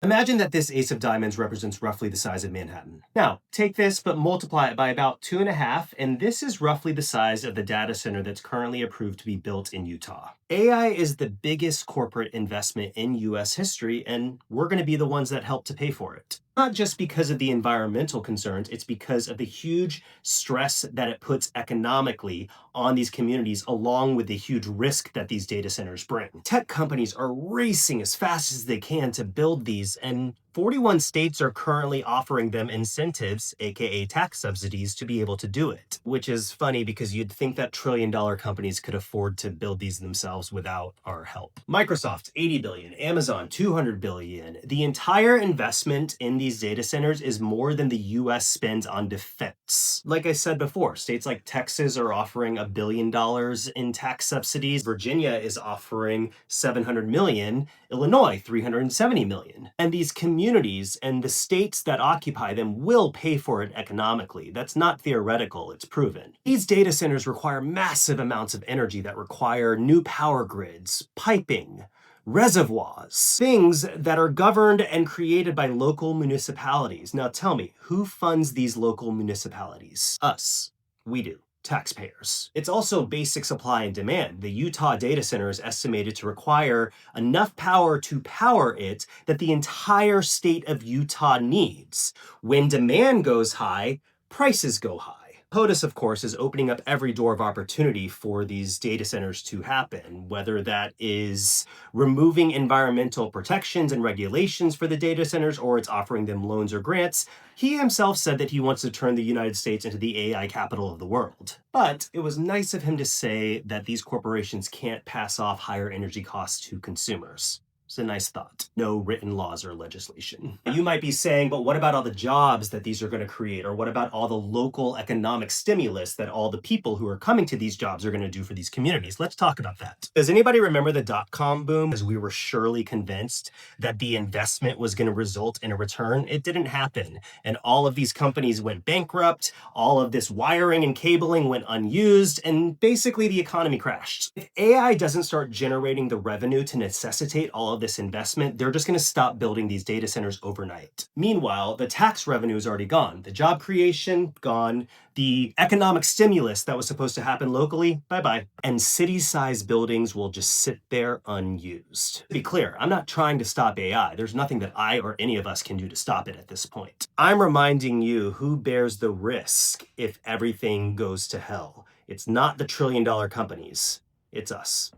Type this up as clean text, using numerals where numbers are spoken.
Imagine that this ace of diamonds represents roughly the size of Manhattan. Now, take this but multiply it by about 2.5, and this is roughly the size of the data center that's currently approved to be built in Utah. AI is the biggest corporate investment in US history, and we're going to be the ones that help to pay for it. Not just because of the environmental concerns, it's because of the huge stress that it puts economically on these communities, along with the huge risk that these data centers bring. Tech companies are racing as fast as they can to build these, and 41 states are currently offering them incentives, aka tax subsidies, to be able to do it. Which is funny because you'd think that trillion-dollar companies could afford to build these themselves without our help. Microsoft, 80 billion, Amazon, 200 billion. The entire investment in these data centers is more than the US spends on defense. Like I said before, states like Texas are offering $1 billion in tax subsidies. Virginia is offering 700 million, Illinois 370 million. And these communities and the states that occupy them will pay for it economically. That's not theoretical, it's proven. These data centers require massive amounts of energy that require new power grids, piping, reservoirs, things that are governed and created by local municipalities. Now tell me, who funds these local municipalities? Us. We do. Taxpayers. It's also basic supply and demand. The Utah data center is estimated to require enough power to power it that the entire state of Utah needs. When demand goes high, prices go high. POTUS, of course, is opening up every door of opportunity for these data centers to happen, whether that is removing environmental protections and regulations for the data centers or it's offering them loans or grants. He himself said that he wants to turn the United States into the AI capital of the world. But it was nice of him to say that these corporations can't pass off higher energy costs to consumers. It's a nice thought. No written laws or legislation. You might be saying, but what about all the jobs that these are going to create? Or what about all the local economic stimulus that all the people who are coming to these jobs are going to do for these communities? Let's talk about that. Does anybody remember the dot-com boom? As we were surely convinced that the investment was going to result in a return, it didn't happen. And all of these companies went bankrupt. All of this wiring and cabling went unused. And basically the economy crashed. If AI doesn't start generating the revenue to necessitate all of this investment, they're just going to stop building these data centers overnight. Meanwhile, the tax revenue is already gone. The job creation, gone. The economic stimulus that was supposed to happen locally, bye-bye. And city-sized buildings will just sit there unused. To be clear, I'm not trying to stop AI. There's nothing that I or any of us can do to stop it at this point. I'm reminding you who bears the risk if everything goes to hell. It's not the trillion-dollar companies. It's us.